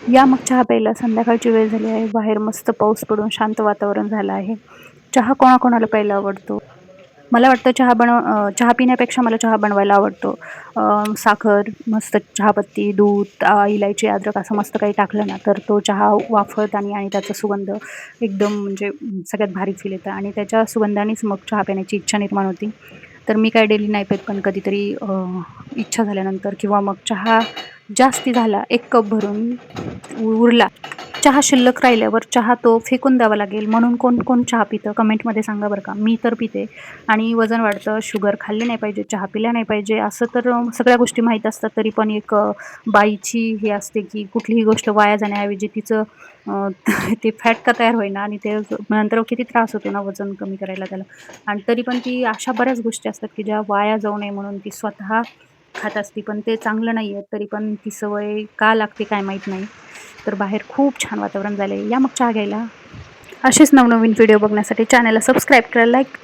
या मग चहा प्यायला. संध्याकाळची वेळ झाली आहे. बाहेर मस्त पाऊस पडून शांत वातावरण झालं आहे. चहा कोणाकोणाला प्यायला आवडतो? मला वाटतं चहा पिण्यापेक्षा मला चहा बनवायला आवडतो. साखर, मस्त चहापत्ती, दूध, इलायची, अद्रक असं मस्त काही टाकलं ना, तर तो चहा वाफळताना आणि त्याचा सुगंध एकदम म्हणजे सगळ्यात भारी फील येतं आणि त्याच्या सुगंधानेच मग चहा पिण्याची इच्छा निर्माण होती. तर मी काय डेली नाही पीत, पण कधीतरी इच्छा झाल्यानंतर किंवा मग चहा जास्ती झाला, 1 कप भरून उरला, चहा शिल्लक राहिल्यावर चहा तो फेकून द्यावा लागेल म्हणून कोण चहा पितं? कमेंटमध्ये सांगा बरं का. मी तर पिते आणि वजन वाढतं, शुगर खाल्ली नाही पाहिजे, चहा पिला नाही पाहिजे, असं तर सगळ्या गोष्टी माहीत असतात. तरी पण एक बाईची हे असते, की कुठलीही गोष्ट वाया जाण्याऐवजी तिचं अ, ते फॅट का तयार होईना आणि ते नंतर किती त्रास होतो ना वजन कमी करायला त्याला. आणि तरी पण ती अशा बऱ्याच गोष्टी असतात, की ज्या वाया जाऊ नये म्हणून ती स्वतः खात असते. पण ते चांगलं नाहीये. तरी पण ती सवय का लागते काय माहीत नाही. तर बाहेर खूप छान वातावरण झालंय. या मग चहा घ्यायला. असेच नवनवीन व्हिडिओ बघण्यासाठी चॅनलला सबस्क्राईब करा, लाईक